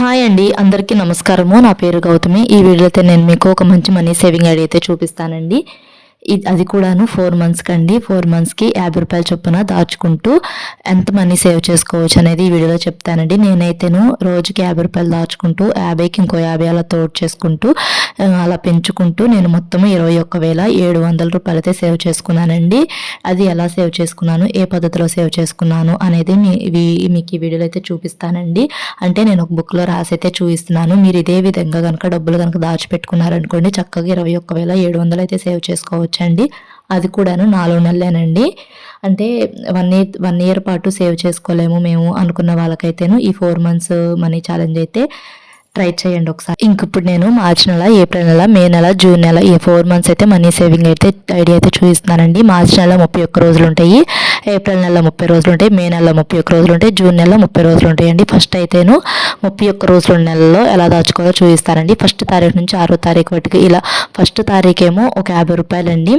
Hi అండి, అందరికీ నమస్కారము. నా పేరు గౌతమి. ఈ వీడియోలో అయితే నేను మీకు ఒక మంచి మనీ సేవింగ్ ఐడియా అయితే చూపిస్తానండి. అది కూడాను 4 మంత్స్కి అండి. 4 మంత్స్కి ₹50 చొప్పున దాచుకుంటూ ఎంత మనీ సేవ్ చేసుకోవచ్చు అనేది ఈ వీడియోలో చెప్తానండి. నేనైతేను రోజుకి ₹50 దాచుకుంటూ 50కి ఇంకో 50 అలా తోడు చేసుకుంటూ అలా పెంచుకుంటూ నేను మొత్తం ₹21,700 అయితే సేవ్ చేసుకున్నానండి. అది ఎలా సేవ్ చేసుకున్నాను, ఏ పద్ధతిలో సేవ్ చేసుకున్నాను అనేది మీకు ఈ వీడియోలో అయితే చూపిస్తానండి. అంటే నేను ఒక బుక్లో రాసి అయితే చూపిస్తున్నాను. మీరు ఇదే విధంగా కనుక డబ్బులు కనుక దాచిపెట్టుకున్నారనుకోండి, చక్కగా 21,700 అయితే సేవ్ చేసుకోవచ్చండి. అది కూడాను 4 నెలలేనండి. అంటే 1 ఇయర్ పాటు సేవ్ చేసుకోలేము మేము అనుకున్న వాళ్ళకైతేను ఈ 4 మంత్స్ మనీ ఛాలెంజ్ అయితే ట్రై చేయండి ఒకసారి. ఇప్పుడు నేను మార్చి నెల, ఏప్రిల్ నెల, మే నెల, జూన్ నెల ఈ 4 మంత్స్ అయితే మనీ సేవింగ్ అయితే ఐడియా అయితే చూపిస్తున్నానండి. మార్చి నెల 31 రోజులు ఉంటాయి, ఏప్రిల్ నెల 30 రోజులు ఉంటాయి, మే నెల 31 రోజులు ఉంటాయి, జూన్ నెల 30 రోజులు ఉంటాయండి. ఫస్ట్ అయితేను 31 రోజుల నెలలో ఎలా దాచుకోవాలో చూపిస్తానండి. ఫస్ట్ తారీఖు నుంచి 6వ తారీఖు వరకు ఇలా. ఫస్ట్ తారీఖేమో ఒక ₹50 అండి.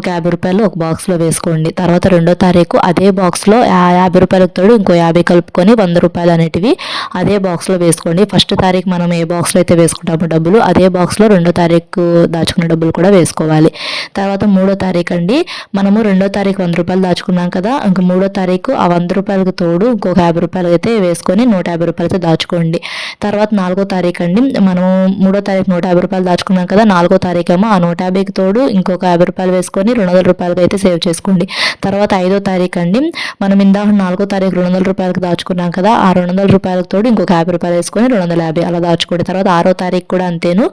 ఒక ₹50 ఒక బాక్స్లో వేసుకోండి. తర్వాత 2వ తారీఖు అదే బాక్స్లో ₹50 తోడు ఇంకో 50 కలుపుకొని ₹100 అనేటివి అదే బాక్స్లో వేసుకోండి. ఫస్ట్ తారీఖు మనం ఏ బాక్స్లో అయితే వేసుకుంటామో డబ్బులు అదే బాక్స్లో 2వ తారీఖు దాచుకున్న డబ్బులు కూడా వేసుకోవాలి. తర్వాత 3వ తారీఖు అండి, మనము 2వ తారీఖు ₹100 దాచుకున్నాం కదా, ఇంకా 3వ తారీఖు ఆ ₹100కు తోడు ఇంకొక ₹50 అయితే వేసుకొని ₹150 అయితే దాచుకోండి. తర్వాత 4వ తారీఖు అండి, మనము 3వ తారీఖు ₹150 దాచుకున్నాం కదా, 4వ తారీఖు ఏమో ఆ 150కి తోడు ఇంకొక ₹50 వేసుకొని ₹200 అయితే సేవ్ చేసుకోండి. తర్వాత 5వ తారీఖు అండి, మనం ఇందాక 4వ తారీఖు ₹200 దాచుకున్నాం కదా, ఆ ₹200 తోడు ఇంకొక ₹50 వేసుకొని 250 అలా దాచుకోండి. తర్వాత 6వ తారీఖు కూడా అంతేను.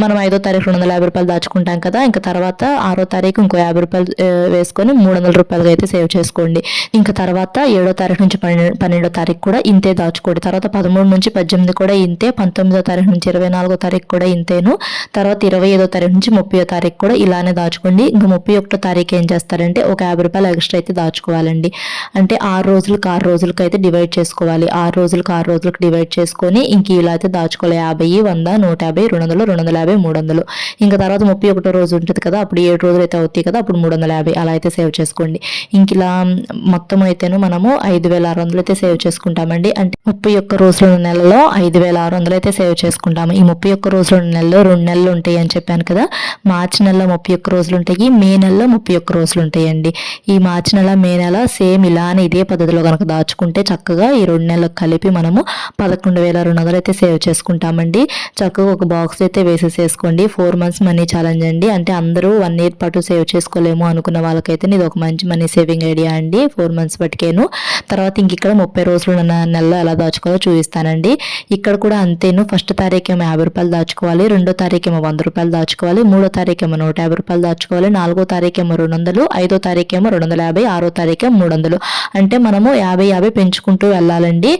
మనం 5వ తారీఖు ₹250 దాచుకుంటాం కదా, ఇంకా తర్వాత 6వ తారీఖు ఇంకో ₹50 వేసుకొని ₹300 అయితే సేవ్ చేసుకోండి. ఇంకా తర్వాత 7వ తారీఖు నుంచి 12వ తారీఖు కూడా ఇంతే దాచుకోండి. తర్వాత 13 నుంచి 18 కూడా ఇంతే, 19వ తారీఖు నుంచి 24వ తారీఖు కూడా ఇంతేను. తర్వాత 25వ తారీఖు నుంచి 30వ తారీఖు కూడా ఇలానే దాచుకోండి. ఇంకా 31వ తారీఖు ఏం చేస్తారంటే ఒక ₹50 ఎక్స్ట్రా అయితే దాచుకోవాలండి. అంటే 6 రోజులకు 6 రోజులకు అయితే డివైడ్ చేసుకోవాలి. 6 రోజులకు 6 రోజులకు డివైడ్ చేసుకొని ఇంక ఇలా అయితే దాచుకోవాలి. 50, 100, 150, 200, 250, 300. ఇంకా తర్వాత 31వ రోజు ఉంటుంది కదా, అప్పుడు 7 రోజులు అయితే అవుతాయి కదా, అప్పుడు 350 అలా అయితే సేవ్ చేసుకోండి. ఇంక ఇలా మొత్తం అయితేను మనము 5,600 అయితే సేవ్ చేసుకుంటామండి. అంటే 31 రోజుల నెలలో 5,600 అయితే సేవ్ చేసుకుంటాము. ఈ 31 రోజుల నెలలో 2 నెలలు ఉంటాయి అని చెప్పాను కదా, మార్చి నెలలో 31 రోజులు ఉంటాయి, మే నెలలో 31 రోజులు ఉంటాయండి. ఈ మార్చి నెల, మే నెల సేమ్ ఇలానే ఇదే పద్ధతిలో కనుక దాచుకుంటే చక్కగా ఈ 2 నెలలకు కలిపి మనము 11,200 అయితే సేవ్ చేసుకుంటామండి. చక్కగా ఒక బాక్స్ అయితే వేసేసేసుకోండి. 4 మంత్స్ మనీ ఛాలెంజ్ అండి. అంటే అందరూ 1 ఇయర్ పాటు సేవ్ చేసుకోలేము అనుకున్న వాళ్ళకైతే ఇది ఒక మంచి మనీ సేవింగ్ ఐడియా అండి. 4 మంత్స్ బట్టికేను. తర్వాత ఇంక ఇక్కడ 30 రోజులు నెలలో ఎలా దాచుకోవాలో చూపిస్తానండి. ఇక్కడ కూడా అంతేను. ఫస్ట్ తారీఖు ఏమో ₹50 దాచుకోవాలి, 2వ తారీఖు ఏమో ₹100 దాచుకోవాలి, 3వ తారీఖు ఏమో ₹150 దాచుకోవాలి, 4వ తారీఖు ఏమో 200, 5వ తారీఖు ఏమో 250, 6వ తారీఖు ఏమో 300. అంటే మనము 50 పెంచుకుంటూ వెళ్ళాలండి.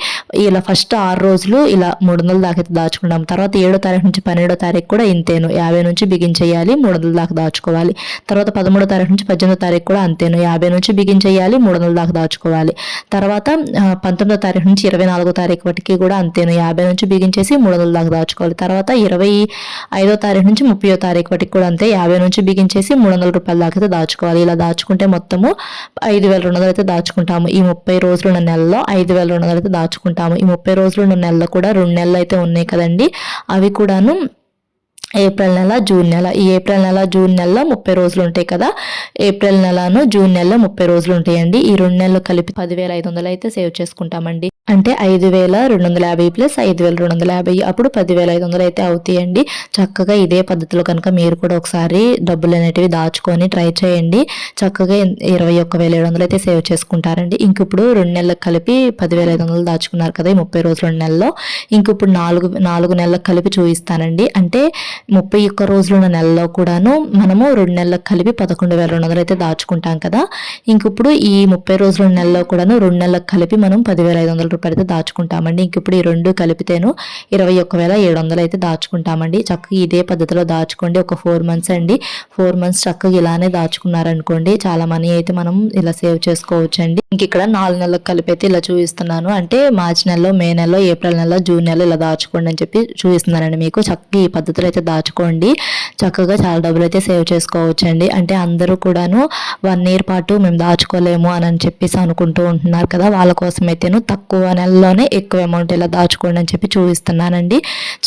ఇలా ఫస్ట్ 6 రోజులు ఇలా 300 దాకా దాచుకుంటాం. తర్వాత 7వ తారీఖు నుంచి 12వ తారీఖు కూడా ఇంతేను. 50 నుంచి బిగించేయాలి, 300 దాకా దాచుకోవాలి. తర్వాత 13వ తారీఖు నుంచి 18వ తారీఖు కూడా అంతేను. 50 నుంచి బిగించేయాలి, 300 దాకా దాచుకోవాలి. తర్వాత 19వ తారీఖు నుంచి 24వ తారీఖు వరకు కూడా అంతేను. 50 నుంచి బిగించేసి 300 దాకా దాచుకోవాలి. తర్వాత 25వ తారీఖు నుంచి 30వ తారీఖు వరకు కూడా అంతే. 50 నుంచి బిగించేసి ₹300 దాకా అయితే దాచుకోవాలి. ఇలా దాచుకుంటే మొత్తము 5,200 అయితే దాచుకుంటాము. ఈ 30 రోజులు ఉన్న నెలలో 5,200 అయితే దాచుకుంటాము. ఈ 30 రోజులు ఉన్న నెలలో కూడా 2 నెలలు అయితే ఉన్నాయి కదండి, అవి కూడాను ఏప్రిల్ నెల, జూన్ నెల. ఈ ఏప్రిల్ నెల, జూన్ నెలలో 30 రోజులు ఉంటాయి కదా, ఏప్రిల్ నెలను, జూన్ నెలలో 30 రోజులు ఉంటాయండి. ఈ 2 నెలలు కలిపి 10,500 అయితే సేవ్ చేసుకుంటామండి. అంటే 5,250 ప్లస్ 5,250 అప్పుడు 10,500 అయితే అవుతాయండి. చక్కగా ఇదే పద్ధతిలో కనుక మీరు కూడా ఒకసారి డబ్బులు అనేటివి దాచుకొని ట్రై చేయండి. చక్కగా 21,700 అయితే సేవ్ చేసుకుంటారండి. ఇంక ఇప్పుడు 2 నెలలకు కలిపి 10,500 దాచుకున్నారు కదా ఈ 30 రోజుల నెలలో. ఇంక ఇప్పుడు 4 నెలలకు కలిపి చూపిస్తానండి. అంటే 31 రోజులున్న నెలలో కూడాను మనము 2 నెలలకు కలిపి 11,200 అయితే దాచుకుంటాం కదా. ఇంక ఇప్పుడు ఈ 30 రోజుల నెలలో కూడాను 2 నెలలకు కలిపి మనం 10,500 అయితే దాచుకుంటామండి. ఇంక ఇప్పుడు ఈ 2 కలిపితేను 21,700 అయితే దాచుకుంటామండి. చక్కగా ఇదే పద్ధతిలో దాచుకోండి. ఒక 4 మంత్స్ అండి. 4 మంత్స్ చక్కగా ఇలానే దాచుకున్నారనుకోండి, చాలా మనీ అయితే మనం ఇలా సేవ్ చేసుకోవచ్చు అండి. ఇంక ఇక్కడ 4 నెలలకు కలిపి అయితే ఇలా చూపిస్తున్నాను. అంటే మార్చి నెలలో, మే నెలలో, ఏప్రిల్ నెలలో, జూన్ నెలలో ఇలా దాచుకోండి అని చెప్పి చూపిస్తున్నానండి మీకు. చక్కగా ఈ పద్ధతిలో అయితే దాచుకోండి. చక్కగా చాలా డబ్బులు అయితే సేవ్ చేసుకోవచ్చండి. అంటే అందరూ కూడాను 1 ఇయర్ పాటు మేము దాచుకోలేము అని చెప్పేసి అనుకుంటూ ఉంటున్నారు కదా, వాళ్ళ కోసం అయితేను తక్కువ నెలలోనే ఎక్కువ అమౌంట్ ఇలా దాచుకోండి అని చెప్పి చూపిస్తున్నానండి.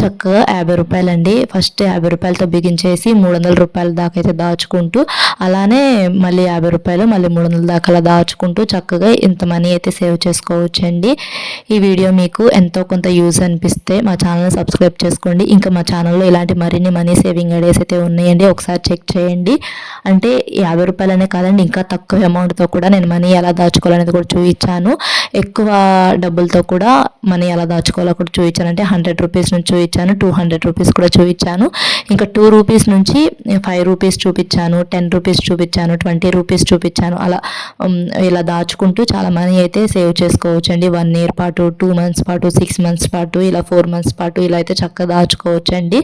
చక్కగా 50 రూపాయలండి. ఫస్ట్ 50 రూపాయలతో బిగించేసి 300 రూపాయల దాకా అయితే దాచుకుంటూ, అలానే మళ్ళీ 50 రూపాయలు మళ్ళీ 300 దాకా అలా దాచుకుంటూ చక్కగా ఇంత మనీ అయితే సేవ్ చేసుకోవచ్చండి. ఈ వీడియో మీకు ఎంతో కొంత యూజ్ అనిపిస్తే మా ఛానల్ని సబ్స్క్రైబ్ చేసుకోండి. ఇంకా మా ఛానల్లో ఇలాంటి మరిన్ని మనీ సేవింగ్ ఐడియాస్ అయితే ఉన్నాయండి, ఒకసారి చెక్ చేయండి. అంటే 50 రూపాయలనే కాదండి, ఇంకా తక్కువ అమౌంట్తో కూడా నేను మనీ ఎలా దాచుకోవాలనేది కూడా చూపించాను. ఎక్కువ డబ్బులతో కూడా మనీ ఎలా దాచుకోవాలో కూడా చూపించాను. అంటే 100 రూపీస్ నుంచి చూపించాను, 200 రూపీస్ కూడా చూపించాను, ఇంకా 2 రూపీస్ నుంచి 5 రూపీస్ చూపించాను, 10 రూపీస్ చూపించాను, 20 రూపీస్ చూపించాను. అలా ఇలా దాచుకుంటూ చాలా మనీ అయితే సేవ్ చేసుకోవచ్చండి. 1 ఇయర్ పాటు, 2 మంత్స్ పాటు, 6 మంత్స్ పాటు, ఇలా 4 మంత్స్ పాటు ఇలా అయితే చక్కగా దాచుకోవచ్చండి.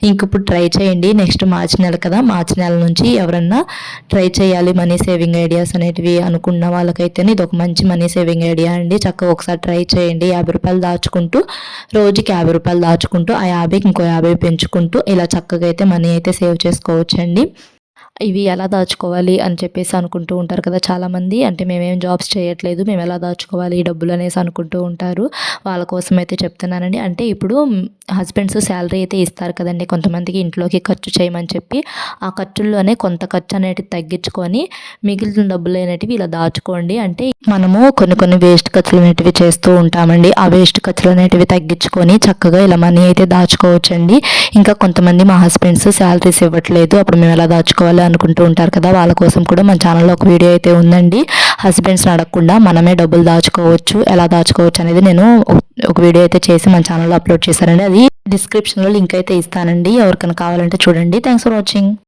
ఇంక ఇప్పుడు ట్రై చేయండి. నెక్స్ట్ మార్చి నెల కదా, మార్చి నెల నుంచి ఎవరన్నా ట్రై చేయాలి మనీ సేవింగ్ ఐడియాస్ అనేటివి అనుకున్న వాళ్ళకైతే ఇది ఒక మంచి మనీ సేవింగ్ ఐడియా అండి. చక్కగా ఒకసారి ట్రై చేయండి. 50 రూపాయలు దాచుకుంటూ, రోజుకి 50 రూపాయలు దాచుకుంటూ, ఆ 50కి ఇంకో 50 పెంచుకుంటూ ఇలా చక్కగా అయితే మనీ అయితే సేవ్ చేసుకోవచ్చండి. ఇవి ఎలా దాచుకోవాలి అని చెప్పేసి అనుకుంటూ ఉంటారు కదా చాలామంది. అంటే మేమేం జాబ్స్ చేయట్లేదు, మేము ఎలా దాచుకోవాలి ఈ డబ్బులు అనేసి అనుకుంటూ ఉంటారు. వాళ్ళ కోసం అయితే చెప్తున్నానండి. అంటే ఇప్పుడు హస్బెండ్స్ శాలరీ అయితే ఇస్తారు కదండి కొంతమందికి, ఇంట్లోకి ఖర్చు చేయమని చెప్పి ఆ ఖర్చుల్లోనే కొంత ఖర్చు అనేటివి తగ్గించుకొని మిగిలిన డబ్బులు అనేటివి ఇలా దాచుకోండి. అంటే మనము కొన్ని వేస్ట్ ఖర్చులు అనేటివి చేస్తూ ఉంటామండి. ఆ వేస్ట్ ఖర్చులు అనేటివి తగ్గించుకొని చక్కగా ఇలా మనీ అయితే దాచుకోవచ్చండి. ఇంకా కొంతమంది మా హస్బెండ్స్ శాలరీస్ ఇవ్వట్లేదు, అప్పుడు మేము ఎలా దాచుకోవాలి అనుకుంటూ ఉంటారు కదా, వాళ్ళ కోసం కూడా మన ఛానల్లో ఒక వీడియో అయితే ఉందండి. హస్బెండ్స్ని అడగకుండా మనమే డబ్బులు దాచుకోవచ్చు, ఎలా దాచుకోవచ్చు అనేది నేను ఒక వీడియో అయితే చేసి మన ఛానల్లో అప్లోడ్ చేశానండి. అది డిస్క్రిప్షన్లో లింక్ అయితే ఇస్తానండి, ఎవరికైనా కావాలంటే చూడండి. Thanks for watching.